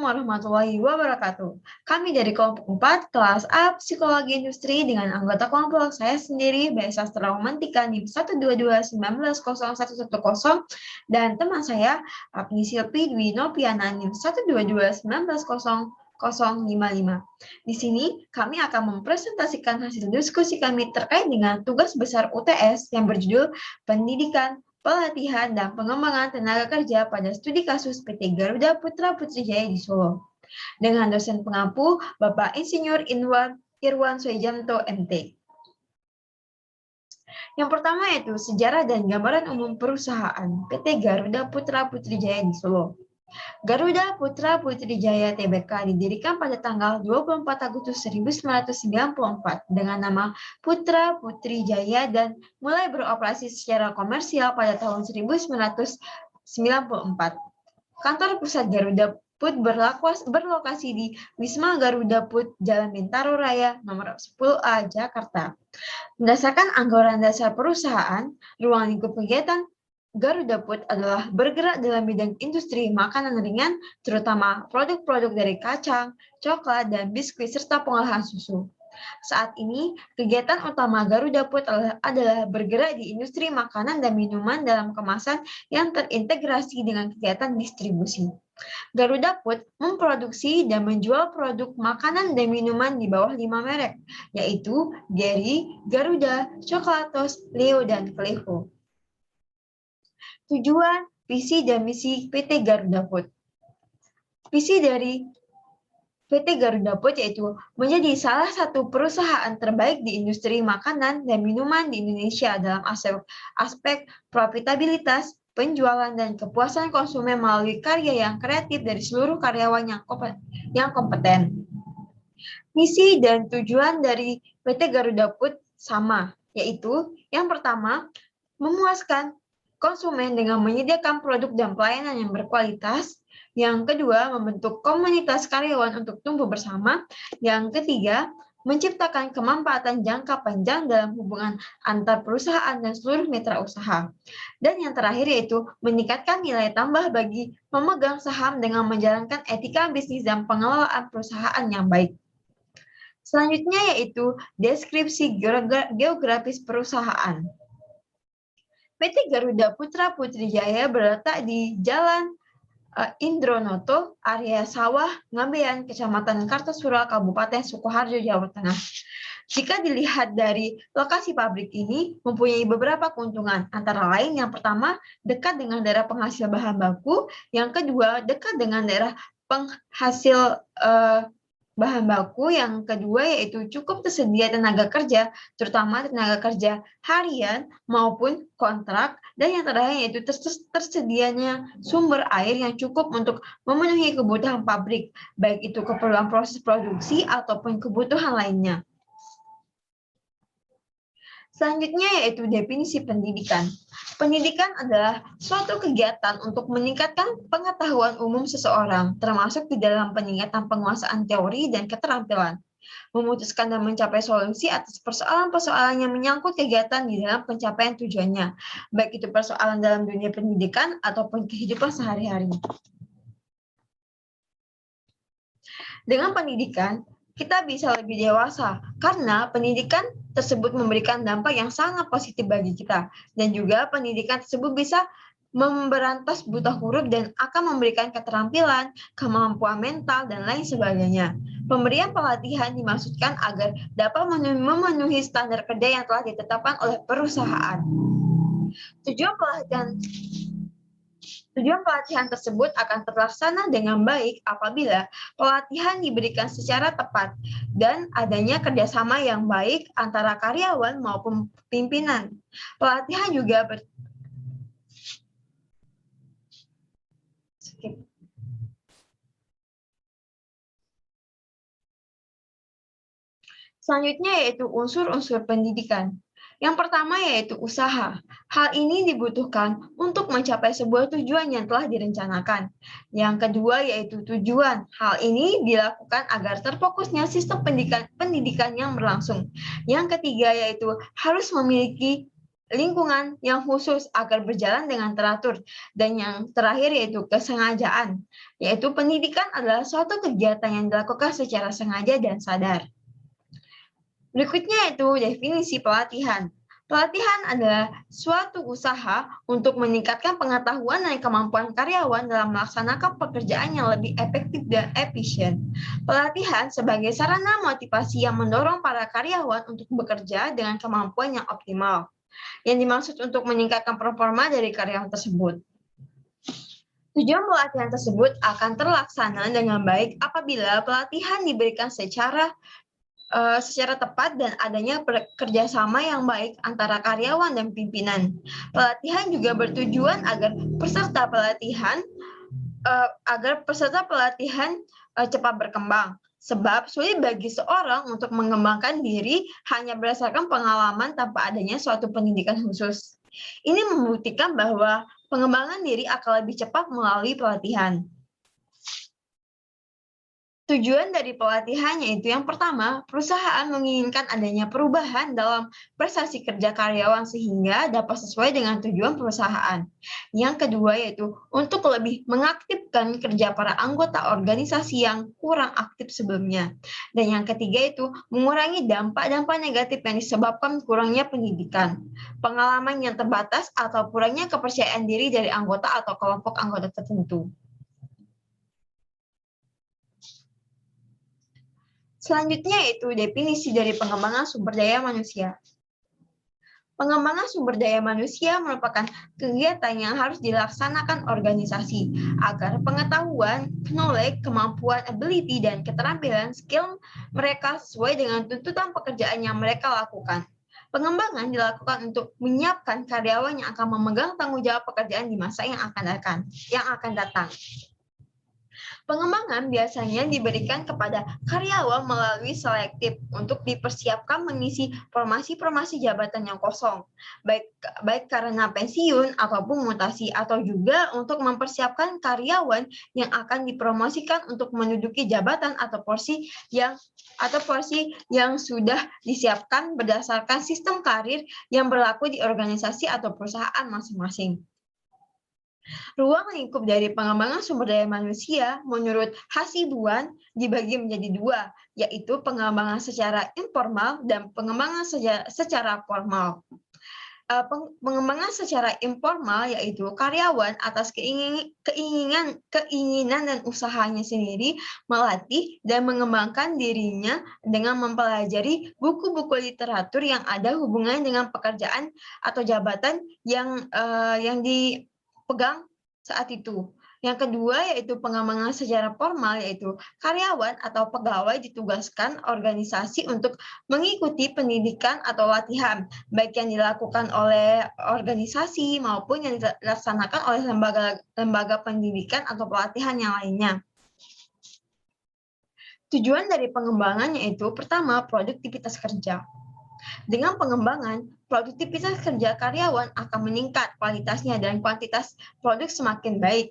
warahmatullahi wabarakatuh. Kami dari kelompok 4, kelas A, Psikologi Industri dengan anggota kelompok saya sendiri, BS Sastra Romantika NIM 122190110 dan teman saya, Agni Silpi Dwi Nopiana NIM 122190055. Di sini kami akan mempresentasikan hasil diskusi kami terkait dengan tugas besar UTS yang berjudul Pendidikan, Pelatihan, dan Pengembangan Tenaga Kerja pada Studi Kasus PT Garuda Putra Putri Jaya di Solo. Dengan dosen pengampu Bapak Insinyur Irwan Soejanto, MT. Yang pertama yaitu sejarah dan gambaran umum perusahaan PT Garuda Putra Putri Jaya di Solo. Garuda Putra Putri Jaya Tbk didirikan pada tanggal 24 Agustus 1994 dengan nama Putra Putri Jaya dan mulai beroperasi secara komersial pada tahun 1994. Kantor pusat Garuda Put berlokasi di Wisma Garuda Put, Jalan Bintaro Raya, nomor 10A, Jakarta. Berdasarkan anggaran dasar perusahaan, ruang lingkup kegiatan Garuda Put adalah bergerak dalam bidang industri makanan ringan, terutama produk-produk dari kacang, coklat, dan biskuit, serta pengolahan susu. Saat ini, kegiatan utama Garuda Put adalah bergerak di industri makanan dan minuman dalam kemasan yang terintegrasi dengan kegiatan distribusi. Garuda Put memproduksi dan menjual produk makanan dan minuman di bawah 5 merek, yaitu Gary, Garuda, Coklatos, Leo, dan Klevo. Tujuan, visi, dan misi PT Garuda Put. Visi dari PT Garuda Put yaitu menjadi salah satu perusahaan terbaik di industri makanan dan minuman di Indonesia dalam aspek profitabilitas, penjualan, dan kepuasan konsumen melalui karya yang kreatif dari seluruh karyawan yang kompeten. Misi dan tujuan dari PT Garuda Put sama, yaitu yang pertama, memuaskan konsumen dengan menyediakan produk dan pelayanan yang berkualitas. Yang kedua, membentuk komunitas karyawan untuk tumbuh bersama. Yang ketiga, menciptakan kemanfaatan jangka panjang dalam hubungan antar perusahaan dan seluruh mitra usaha. Dan yang terakhir yaitu meningkatkan nilai tambah bagi pemegang saham dengan menjalankan etika bisnis dan pengelolaan perusahaan yang baik. Selanjutnya yaitu deskripsi geografis perusahaan. PT Garuda Putra Putri Jaya berletak di Jalan Indronoto, area Sawah, Ngabean, Kecamatan Kartosura, Kabupaten Sukoharjo, Jawa Tengah. Jika dilihat dari lokasi pabrik ini, mempunyai beberapa keuntungan, antara lain yang pertama, dekat dengan daerah penghasil bahan baku, yang kedua, dekat dengan daerah penghasil bahan baku, yang kedua yaitu cukup tersedia tenaga kerja, terutama tenaga kerja harian maupun kontrak, dan yang terakhir yaitu tersedianya sumber air yang cukup untuk memenuhi kebutuhan pabrik, baik itu keperluan proses produksi ataupun kebutuhan lainnya. Selanjutnya yaitu definisi pendidikan. Pendidikan adalah suatu kegiatan untuk meningkatkan pengetahuan umum seseorang, termasuk di dalam peningkatan penguasaan teori dan keterampilan, memutuskan dan mencapai solusi atas persoalan-persoalan yang menyangkut kegiatan di dalam pencapaian tujuannya, baik itu persoalan dalam dunia pendidikan ataupun kehidupan sehari-hari. Dengan pendidikan, kita bisa lebih dewasa karena pendidikan tersebut memberikan dampak yang sangat positif bagi kita, dan juga pendidikan tersebut bisa memberantas buta huruf dan akan memberikan keterampilan, kemampuan mental, dan lain sebagainya. Pemberian pelatihan dimaksudkan agar dapat memenuhi standar kerja yang telah ditetapkan oleh perusahaan. Tujuan pelatihan tersebut akan terlaksana dengan baik apabila pelatihan diberikan secara tepat dan adanya kerjasama yang baik antara karyawan maupun pimpinan. Pelatihan juga Selanjutnya yaitu unsur-unsur pendidikan. Yang pertama yaitu usaha. Hal ini dibutuhkan untuk mencapai sebuah tujuan yang telah direncanakan. Yang kedua yaitu tujuan. Hal ini dilakukan agar terfokusnya sistem pendidikan yang berlangsung. Yang ketiga yaitu harus memiliki lingkungan yang khusus agar berjalan dengan teratur. Dan yang terakhir yaitu kesengajaan, yaitu pendidikan adalah suatu kegiatan yang dilakukan secara sengaja dan sadar. Berikutnya itu definisi pelatihan. Pelatihan adalah suatu usaha untuk meningkatkan pengetahuan dan kemampuan karyawan dalam melaksanakan pekerjaan yang lebih efektif dan efisien. Pelatihan sebagai sarana motivasi yang mendorong para karyawan untuk bekerja dengan kemampuan yang optimal, yang dimaksud untuk meningkatkan performa dari karyawan tersebut. Tujuan pelatihan tersebut akan terlaksana dengan baik apabila pelatihan diberikan secara tepat dan adanya kerjasama yang baik antara karyawan dan pimpinan. Pelatihan juga bertujuan agar peserta pelatihan cepat berkembang. Sebab sulit bagi seorang untuk mengembangkan diri hanya berdasarkan pengalaman tanpa adanya suatu pendidikan khusus. Ini membuktikan bahwa pengembangan diri akan lebih cepat melalui pelatihan. Tujuan dari pelatihan yaitu yang pertama, perusahaan menginginkan adanya perubahan dalam prestasi kerja karyawan sehingga dapat sesuai dengan tujuan perusahaan. Yang kedua yaitu untuk lebih mengaktifkan kerja para anggota organisasi yang kurang aktif sebelumnya. Dan yang ketiga itu mengurangi dampak-dampak negatif yang disebabkan kurangnya pendidikan, pengalaman yang terbatas atau kurangnya kepercayaan diri dari anggota atau kelompok anggota tertentu. Selanjutnya yaitu definisi dari pengembangan sumber daya manusia. Pengembangan sumber daya manusia merupakan kegiatan yang harus dilaksanakan organisasi agar pengetahuan, knowledge, kemampuan, ability, dan keterampilan skill mereka sesuai dengan tuntutan pekerjaan yang mereka lakukan. Pengembangan dilakukan untuk menyiapkan karyawan yang akan memegang tanggung jawab pekerjaan di masa yang akan datang. Pengembangan biasanya diberikan kepada karyawan melalui selektif untuk dipersiapkan mengisi formasi-formasi jabatan yang kosong, baik karena pensiun ataupun mutasi, atau juga untuk mempersiapkan karyawan yang akan dipromosikan untuk menduduki jabatan atau porsi yang sudah disiapkan berdasarkan sistem karir yang berlaku di organisasi atau perusahaan masing-masing. Ruang lingkup dari pengembangan sumber daya manusia menurut Hasibuan dibagi menjadi dua, yaitu pengembangan secara informal dan pengembangan secara formal. Pengembangan secara informal yaitu karyawan atas keinginan dan usahanya sendiri melatih dan mengembangkan dirinya dengan mempelajari buku-buku literatur yang ada hubungannya dengan pekerjaan atau jabatan yang dipegang saat itu. Yang kedua yaitu pengembangan secara formal, yaitu karyawan atau pegawai ditugaskan organisasi untuk mengikuti pendidikan atau latihan, baik yang dilakukan oleh organisasi maupun yang dilaksanakan oleh lembaga pendidikan atau pelatihan yang lainnya. Tujuan dari pengembangan yaitu pertama, produktivitas kerja. Dengan pengembangan, produktivitas kerja karyawan akan meningkat kualitasnya dan kuantitas produk semakin baik.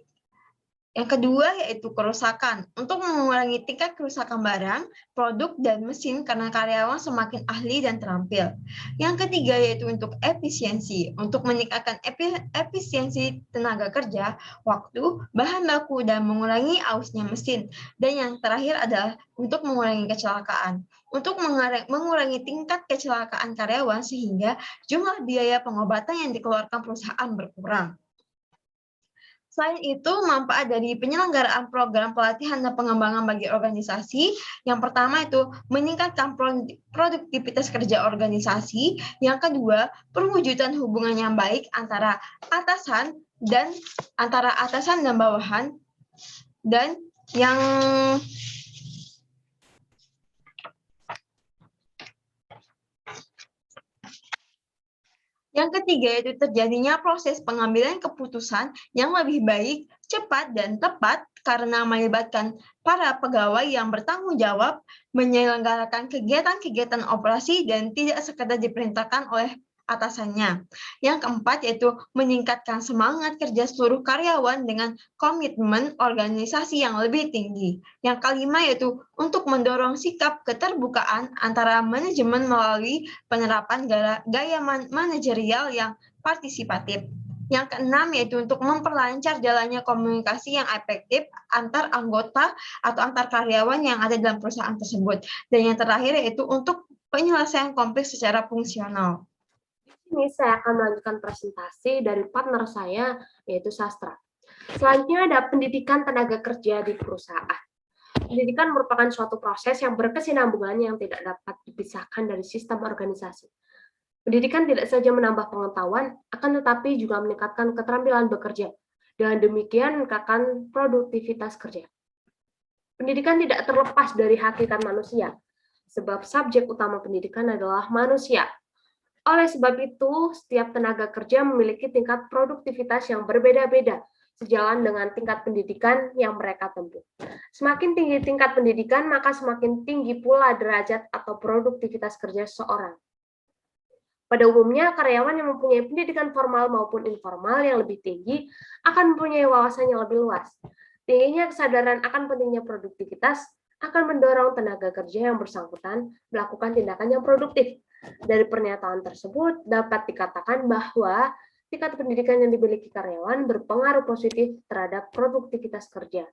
Yang kedua yaitu kerusakan. Untuk mengurangi tingkat kerusakan barang, produk, dan mesin karena karyawan semakin ahli dan terampil. Yang ketiga yaitu untuk efisiensi. Untuk meningkatkan efisiensi tenaga kerja, waktu, bahan baku, dan mengurangi ausnya mesin. Dan yang terakhir adalah untuk mengurangi kecelakaan. Untuk mengurangi tingkat kecelakaan karyawan sehingga jumlah biaya pengobatan yang dikeluarkan perusahaan berkurang. Selain itu, manfaat dari penyelenggaraan program pelatihan dan pengembangan bagi organisasi, yang pertama itu meningkatkan produktivitas kerja organisasi, yang kedua, perwujudan hubungan yang baik antara atasan dan bawahan, dan yang ketiga yaitu terjadinya proses pengambilan keputusan yang lebih baik, cepat, dan tepat karena melibatkan para pegawai yang bertanggung jawab menyelenggarakan kegiatan-kegiatan operasi dan tidak sekedar diperintahkan oleh atasannya. Yang keempat yaitu meningkatkan semangat kerja seluruh karyawan dengan komitmen organisasi yang lebih tinggi. Yang kelima yaitu untuk mendorong sikap keterbukaan antara manajemen melalui penerapan gaya manajerial yang partisipatif. Yang keenam yaitu untuk memperlancar jalannya komunikasi yang efektif antar anggota atau antar karyawan yang ada dalam perusahaan tersebut. Dan yang terakhir yaitu untuk penyelesaian konflik secara fungsional. Ini saya akan melanjutkan presentasi dari partner saya, yaitu Sastra. Selanjutnya ada pendidikan tenaga kerja di perusahaan. Pendidikan merupakan suatu proses yang berkesinambungan yang tidak dapat dipisahkan dari sistem organisasi. Pendidikan tidak saja menambah pengetahuan, akan tetapi juga meningkatkan keterampilan bekerja. Dengan demikian, meningkatkan produktivitas kerja. Pendidikan tidak terlepas dari hakikat manusia, sebab subjek utama pendidikan adalah manusia. Oleh sebab itu, setiap tenaga kerja memiliki tingkat produktivitas yang berbeda-beda, sejalan dengan tingkat pendidikan yang mereka tempuh. Semakin tinggi tingkat pendidikan, maka semakin tinggi pula derajat atau produktivitas kerja seseorang. Pada umumnya, karyawan yang mempunyai pendidikan formal maupun informal yang lebih tinggi akan mempunyai wawasan yang lebih luas. Tingginya kesadaran akan pentingnya produktivitas akan mendorong tenaga kerja yang bersangkutan melakukan tindakan yang produktif. Dari pernyataan tersebut dapat dikatakan bahwa tingkat pendidikan yang dimiliki karyawan berpengaruh positif terhadap produktivitas kerja.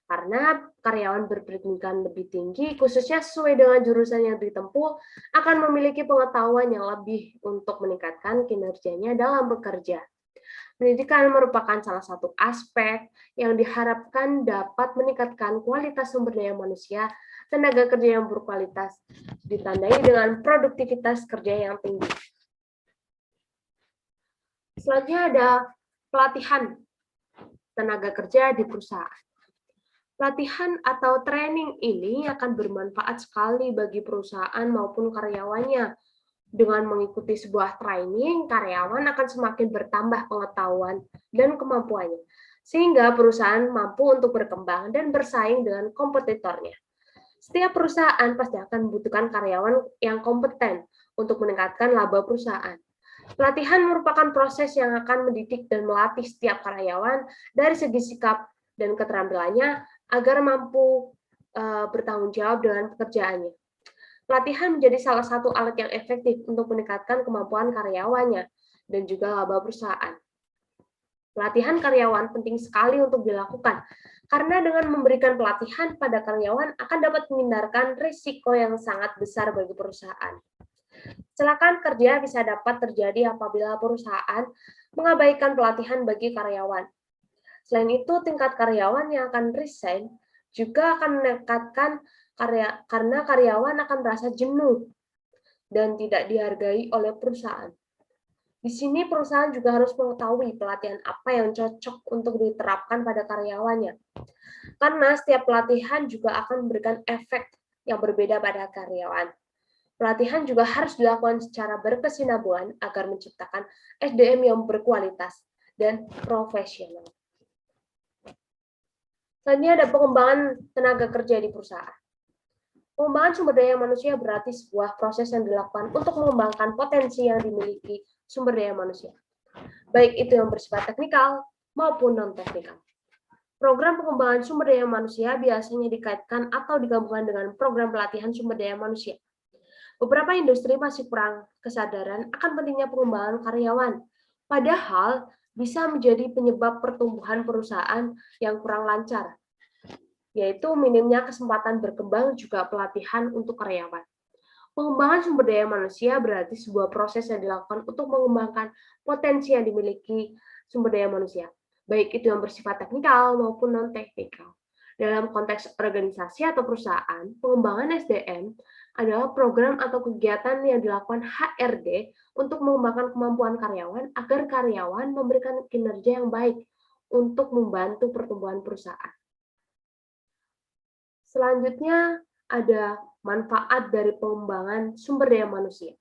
Karena karyawan berpendidikan lebih tinggi, khususnya sesuai dengan jurusan yang ditempuh, akan memiliki pengetahuan yang lebih untuk meningkatkan kinerjanya dalam bekerja. Pendidikan merupakan salah satu aspek yang diharapkan dapat meningkatkan kualitas sumber daya manusia, tenaga kerja yang berkualitas, ditandai dengan produktivitas kerja yang tinggi. Selanjutnya ada pelatihan tenaga kerja di perusahaan. Pelatihan atau training ini akan bermanfaat sekali bagi perusahaan maupun karyawannya. Dengan mengikuti sebuah training, karyawan akan semakin bertambah pengetahuan dan kemampuannya, sehingga perusahaan mampu untuk berkembang dan bersaing dengan kompetitornya. Setiap perusahaan pasti akan membutuhkan karyawan yang kompeten untuk meningkatkan laba perusahaan. Pelatihan merupakan proses yang akan mendidik dan melatih setiap karyawan dari segi sikap dan keterampilannya agar mampu bertanggung jawab dengan pekerjaannya. Pelatihan menjadi salah satu alat yang efektif untuk meningkatkan kemampuan karyawannya dan juga laba perusahaan. Pelatihan karyawan penting sekali untuk dilakukan, karena dengan memberikan pelatihan pada karyawan akan dapat menghindarkan risiko yang sangat besar bagi perusahaan. Kecelakaan kerja bisa dapat terjadi apabila perusahaan mengabaikan pelatihan bagi karyawan. Selain itu, tingkat karyawan yang akan resign juga akan meningkatkan karena karyawan akan merasa jenuh dan tidak dihargai oleh perusahaan. Di sini perusahaan juga harus mengetahui pelatihan apa yang cocok untuk diterapkan pada karyawannya. Karena setiap pelatihan juga akan memberikan efek yang berbeda pada karyawan. Pelatihan juga harus dilakukan secara berkesinambungan agar menciptakan SDM yang berkualitas dan profesional. Selanjutnya ada pengembangan tenaga kerja di perusahaan. Pengembangan sumber daya manusia berarti sebuah proses yang dilakukan untuk mengembangkan potensi yang dimiliki sumber daya manusia, baik itu yang bersifat teknikal maupun non-teknikal. Program pengembangan sumber daya manusia biasanya dikaitkan atau digabungkan dengan program pelatihan sumber daya manusia. Beberapa industri masih kurang kesadaran akan pentingnya pengembangan karyawan, padahal bisa menjadi penyebab pertumbuhan perusahaan yang kurang lancar, yaitu minimnya kesempatan berkembang juga pelatihan untuk karyawan. Pengembangan sumber daya manusia berarti sebuah proses yang dilakukan untuk mengembangkan potensi yang dimiliki sumber daya manusia, baik itu yang bersifat teknikal maupun non-teknikal. Dalam konteks organisasi atau perusahaan, pengembangan SDM adalah program atau kegiatan yang dilakukan HRD untuk mengembangkan kemampuan karyawan agar karyawan memberikan kinerja yang baik untuk membantu pertumbuhan perusahaan. Selanjutnya ada manfaat dari pengembangan sumber daya manusia.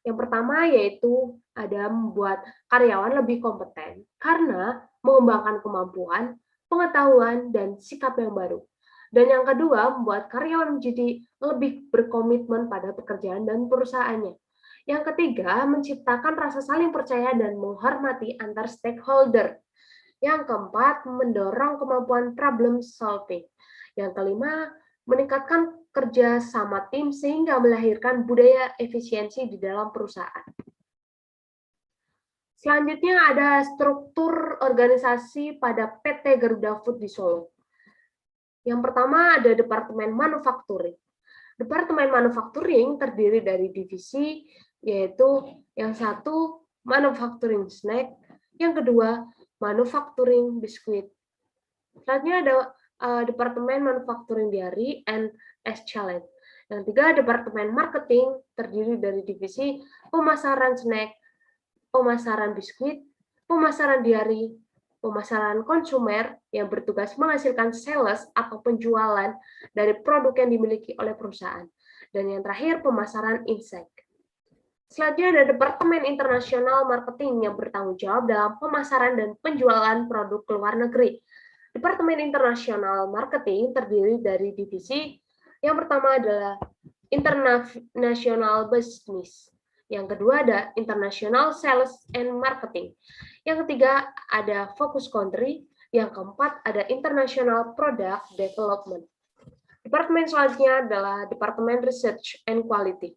Yang pertama yaitu ada membuat karyawan lebih kompeten karena mengembangkan kemampuan, pengetahuan, dan sikap yang baru. Dan yang kedua, membuat karyawan menjadi lebih berkomitmen pada pekerjaan dan perusahaannya. Yang ketiga, menciptakan rasa saling percaya dan menghormati antar stakeholder. Yang keempat, mendorong kemampuan problem solving. Yang kelima, meningkatkan kerja sama tim sehingga melahirkan budaya efisiensi di dalam perusahaan. Selanjutnya ada struktur organisasi pada PT Garuda Food di Solo. Yang pertama ada Departemen Manufacturing. Departemen Manufacturing terdiri dari divisi, yaitu yang satu Manufacturing Snack, yang kedua Manufacturing Biskuit. Selanjutnya ada Departemen Manufacturing Dairy and Challenge. Yang tiga, Departemen Marketing terdiri dari divisi pemasaran snack, pemasaran biskuit, pemasaran dairy, pemasaran konsumer yang bertugas menghasilkan sales atau penjualan dari produk yang dimiliki oleh perusahaan. Dan yang terakhir, pemasaran insek. Selanjutnya ada Departemen Internasional Marketing yang bertanggung jawab dalam pemasaran dan penjualan produk ke luar negeri. Departemen Internasional Marketing terdiri dari divisi yang pertama adalah International Business. Yang kedua ada International Sales and Marketing. Yang ketiga ada Focus Country. Yang keempat ada International Product Development. Departemen selanjutnya adalah Departemen Research and Quality.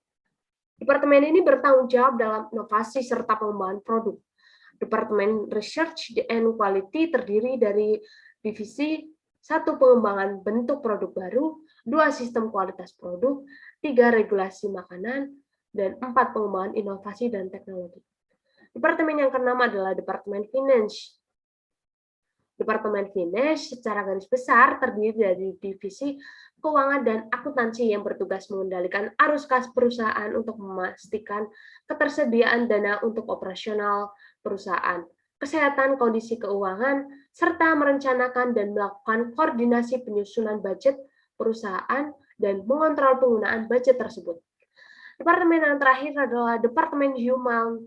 Departemen ini bertanggung jawab dalam inovasi serta pengembangan produk. Departemen Research and Quality terdiri dari divisi 1 pengembangan bentuk produk baru, 2 sistem kualitas produk, 3 regulasi makanan, dan 4 pengembangan inovasi dan teknologi. Departemen yang keenam adalah Departemen Finance. Departemen Finance secara garis besar terdiri dari divisi keuangan dan akuntansi yang bertugas mengendalikan arus kas perusahaan untuk memastikan ketersediaan dana untuk operasional perusahaan, kesehatan kondisi keuangan, serta merencanakan dan melakukan koordinasi penyusunan budget perusahaan dan mengontrol penggunaan budget tersebut. Departemen yang terakhir adalah Departemen Human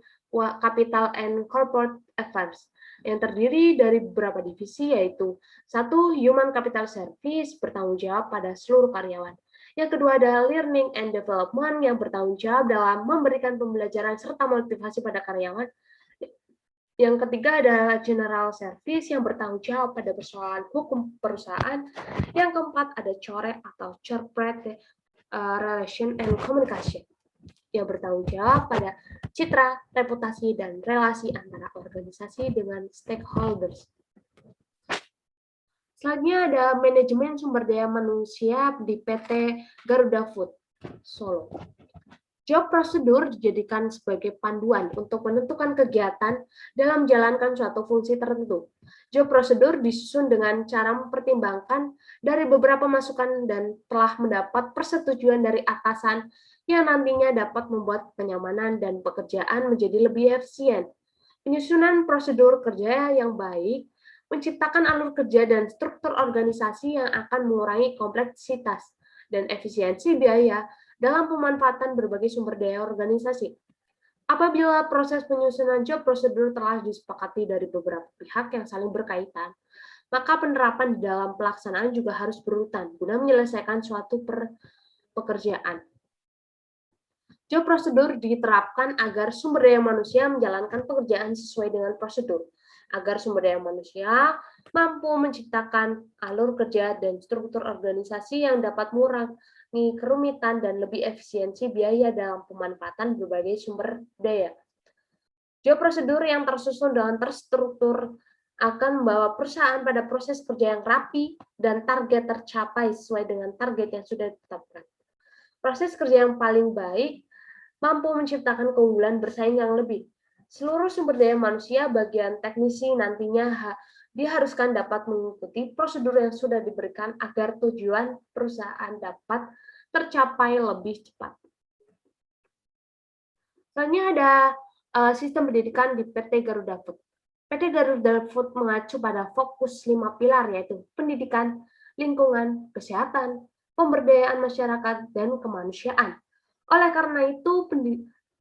Capital and Corporate Affairs yang terdiri dari beberapa divisi, yaitu 1. Human Capital Service bertanggung jawab pada seluruh karyawan. Yang kedua adalah Learning and Development yang bertanggung jawab dalam memberikan pembelajaran serta motivasi pada karyawan. Yang ketiga adalah General Service yang bertanggung jawab pada persoalan hukum perusahaan. Yang keempat ada CORE atau Corporate Relation and Communication yang bertanggung jawab pada citra, reputasi, dan relasi antara organisasi dengan stakeholders. Selanjutnya ada manajemen sumber daya manusia di PT Garuda Food Solo. Job prosedur dijadikan sebagai panduan untuk menentukan kegiatan dalam menjalankan suatu fungsi tertentu. Job prosedur disusun dengan cara mempertimbangkan dari beberapa masukan dan telah mendapat persetujuan dari atasan yang nantinya dapat membuat kenyamanan dan pekerjaan menjadi lebih efisien. Penyusunan prosedur kerja yang baik menciptakan alur kerja dan struktur organisasi yang akan mengurangi kompleksitas dan efisiensi biaya dalam pemanfaatan berbagai sumber daya organisasi. Apabila proses penyusunan job prosedur telah disepakati dari beberapa pihak yang saling berkaitan, maka penerapan di dalam pelaksanaan juga harus berurutan guna menyelesaikan suatu pekerjaan. Job prosedur diterapkan agar sumber daya manusia menjalankan pekerjaan sesuai dengan prosedur, agar sumber daya manusia mampu menciptakan alur kerja dan struktur organisasi yang dapat mengurangi kerumitan dan lebih efisiensi biaya dalam pemanfaatan berbagai sumber daya. Job prosedur yang tersusun dan terstruktur akan membawa perusahaan pada proses kerja yang rapi dan target tercapai sesuai dengan target yang sudah ditetapkan. Proses kerja yang paling baik mampu menciptakan keunggulan bersaing yang lebih. Seluruh sumber daya manusia bagian teknisi nantinya diharuskan dapat mengikuti prosedur yang sudah diberikan agar tujuan perusahaan dapat tercapai lebih cepat. Selanjutnya ada sistem pendidikan di PT Garuda Food. PT Garuda Food mengacu pada fokus 5 pilar, yaitu pendidikan, lingkungan, kesehatan, pemberdayaan masyarakat, dan kemanusiaan. Oleh karena itu,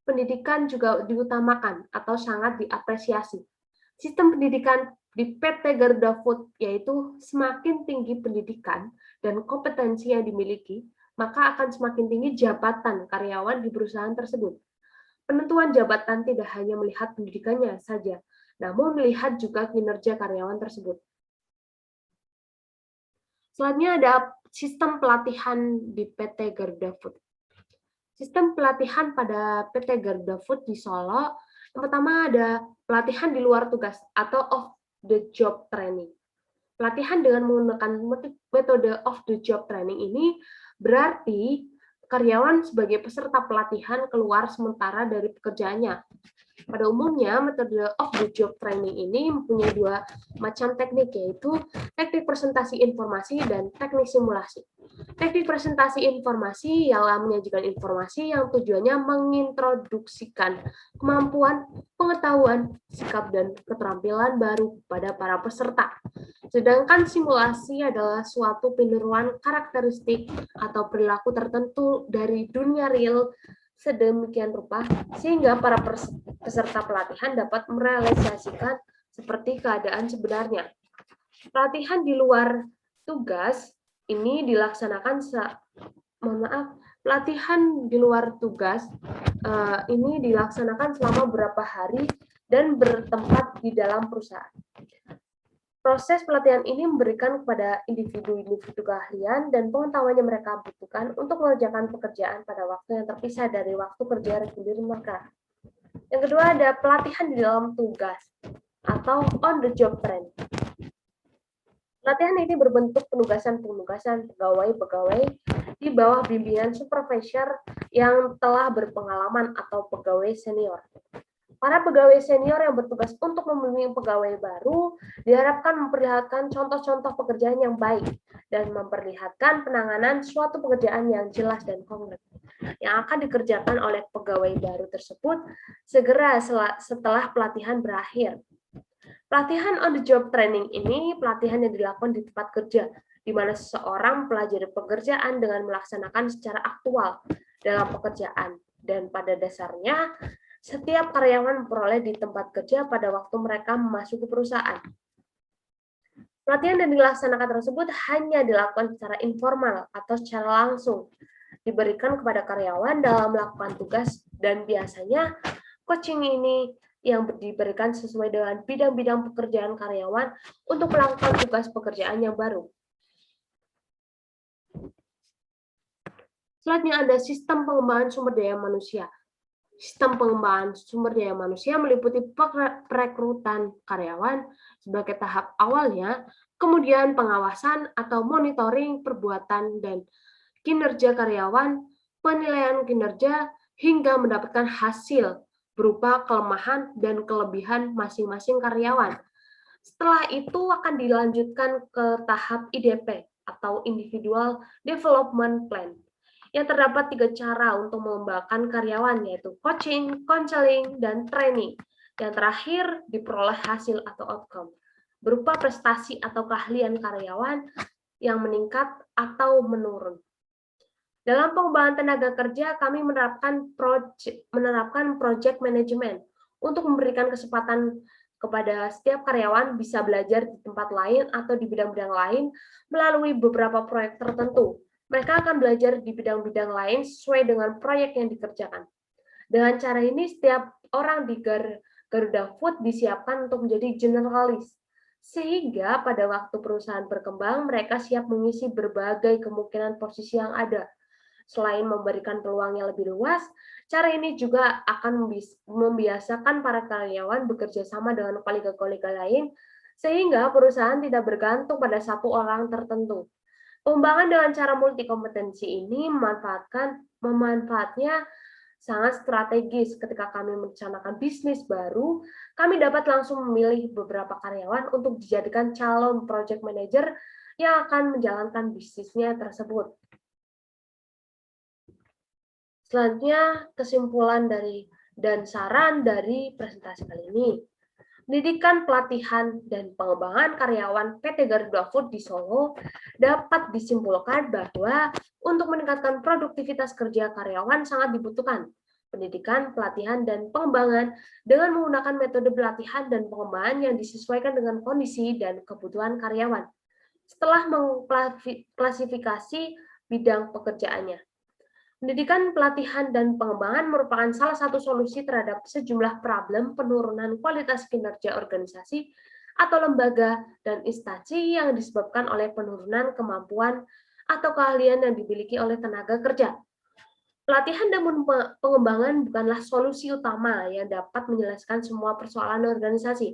pendidikan juga diutamakan atau sangat diapresiasi. Sistem pendidikan di PT Garuda Food yaitu semakin tinggi pendidikan dan kompetensi yang dimiliki, maka akan semakin tinggi jabatan karyawan di perusahaan tersebut. Penentuan jabatan tidak hanya melihat pendidikannya saja, namun melihat juga kinerja karyawan tersebut. Selanjutnya ada sistem pelatihan di PT Garuda Food. Sistem pelatihan pada PT Garuda Food di Solo, yang pertama ada pelatihan di luar tugas atau off the job training. Pelatihan dengan menggunakan metode off the job training ini berarti karyawan sebagai peserta pelatihan keluar sementara dari pekerjaannya. Pada umumnya, metode off the job training ini mempunyai dua macam teknik, yaitu teknik presentasi informasi dan teknik simulasi. Teknik presentasi informasi ialah menyajikan informasi yang tujuannya mengintroduksikan kemampuan, pengetahuan, sikap, dan keterampilan baru pada para peserta. Sedangkan simulasi adalah suatu peniruan karakteristik atau perilaku tertentu dari dunia real sedemikian rupa sehingga para peserta pelatihan dapat merealisasikan seperti keadaan sebenarnya. Pelatihan di luar tugas ini dilaksanakan pelatihan di luar tugas ini dilaksanakan selama beberapa hari dan bertempat di dalam perusahaan. Proses pelatihan ini memberikan kepada individu-individu keahlian dan pengetahuan yang mereka butuhkan untuk mengerjakan pekerjaan pada waktu yang terpisah dari waktu kerja reguler mereka. Yang kedua ada pelatihan di dalam tugas atau on the job training. Pelatihan ini berbentuk penugasan-penugasan pegawai-pegawai di bawah bimbingan supervisor yang telah berpengalaman atau pegawai senior. Para pegawai senior yang bertugas untuk membimbing pegawai baru diharapkan memperlihatkan contoh-contoh pekerjaan yang baik dan memperlihatkan penanganan suatu pekerjaan yang jelas dan konkret yang akan dikerjakan oleh pegawai baru tersebut segera setelah pelatihan berakhir. Pelatihan on the job training ini pelatihan yang dilakukan di tempat kerja, di mana seseorang mempelajari pekerjaan dengan melaksanakan secara aktual dalam pekerjaan, dan pada dasarnya setiap karyawan memperoleh di tempat kerja pada waktu mereka memasuki perusahaan. Pelatihan yang dilaksanakan tersebut hanya dilakukan secara informal atau secara langsung, diberikan kepada karyawan dalam melakukan tugas, dan biasanya coaching ini yang diberikan sesuai dengan bidang-bidang pekerjaan karyawan untuk melakukan tugas pekerjaan yang baru. Selanjutnya ada sistem pengembangan sumber daya manusia. Sistem pengembangan sumber daya manusia meliputi perekrutan karyawan sebagai tahap awalnya, kemudian pengawasan atau monitoring perbuatan dan kinerja karyawan, penilaian kinerja, hingga mendapatkan hasil berupa kelemahan dan kelebihan masing-masing karyawan. Setelah itu akan dilanjutkan ke tahap IDP atau Individual Development Plan. Yang terdapat 3 cara untuk mengembangkan karyawan, yaitu coaching, counseling, dan training. Yang terakhir, diperoleh hasil atau outcome, berupa prestasi atau keahlian karyawan yang meningkat atau menurun. Dalam pengembangan tenaga kerja, kami menerapkan project management untuk memberikan kesempatan kepada setiap karyawan bisa belajar di tempat lain atau di bidang-bidang lain melalui beberapa proyek tertentu. Mereka akan belajar di bidang-bidang lain sesuai dengan proyek yang dikerjakan. Dengan cara ini, setiap orang di Garuda Food disiapkan untuk menjadi generalis, sehingga pada waktu perusahaan berkembang, mereka siap mengisi berbagai kemungkinan posisi yang ada. Selain memberikan peluang yang lebih luas, cara ini juga akan membiasakan para karyawan bekerja sama dengan kolega-kolega lain, sehingga perusahaan tidak bergantung pada satu orang tertentu. Pengembangan dengan cara multikompetensi ini memanfaatnya sangat strategis. Ketika kami merencanakan bisnis baru, kami dapat langsung memilih beberapa karyawan untuk dijadikan calon project manager yang akan menjalankan bisnisnya tersebut. Selanjutnya, kesimpulan dan saran dari presentasi kali ini. Pendidikan, pelatihan, dan pengembangan karyawan PT Garuda Food di Solo dapat disimpulkan bahwa untuk meningkatkan produktivitas kerja karyawan sangat dibutuhkan pendidikan, pelatihan, dan pengembangan dengan menggunakan metode pelatihan dan pengembangan yang disesuaikan dengan kondisi dan kebutuhan karyawan. Setelah mengklasifikasi bidang pekerjaannya, Pendidikan, pelatihan, dan pengembangan merupakan salah satu solusi terhadap sejumlah problem penurunan kualitas kinerja organisasi atau lembaga dan instansi yang disebabkan oleh penurunan kemampuan atau keahlian yang dimiliki oleh tenaga kerja. Pelatihan dan pengembangan bukanlah solusi utama yang dapat menyelesaikan semua persoalan organisasi,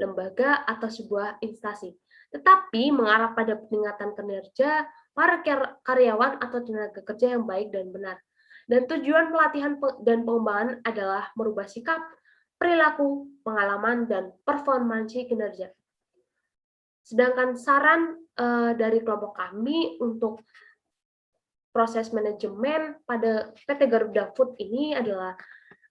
lembaga, atau sebuah instansi, tetapi mengarah pada peningkatan kinerja para karyawan atau tenaga kerja yang baik dan benar. Dan tujuan pelatihan dan pengembangan adalah merubah sikap, perilaku, pengalaman, dan performansi kinerja. Sedangkan saran dari kelompok kami untuk proses manajemen pada PT Garuda Food ini adalah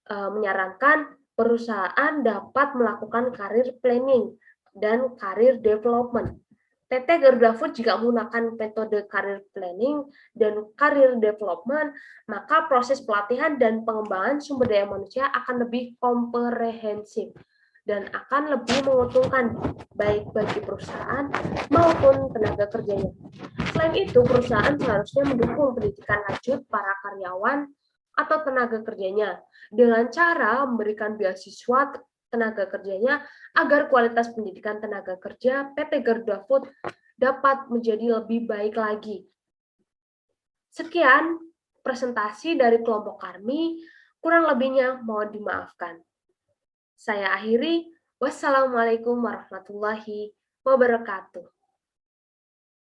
menyarankan perusahaan dapat melakukan career planning dan career development. PT Garuda Food jika menggunakan metode career planning dan career development, maka proses pelatihan dan pengembangan sumber daya manusia akan lebih komprehensif dan akan lebih menguntungkan baik bagi perusahaan maupun tenaga kerjanya. Selain itu, perusahaan seharusnya mendukung pendidikan lanjut para karyawan atau tenaga kerjanya dengan cara memberikan beasiswa tenaga kerjanya agar kualitas pendidikan tenaga kerja PT Garuda Food dapat menjadi lebih baik lagi. Sekian presentasi dari kelompok kami, kurang lebihnya mohon dimaafkan. Saya akhiri, wassalamualaikum warahmatullahi wabarakatuh.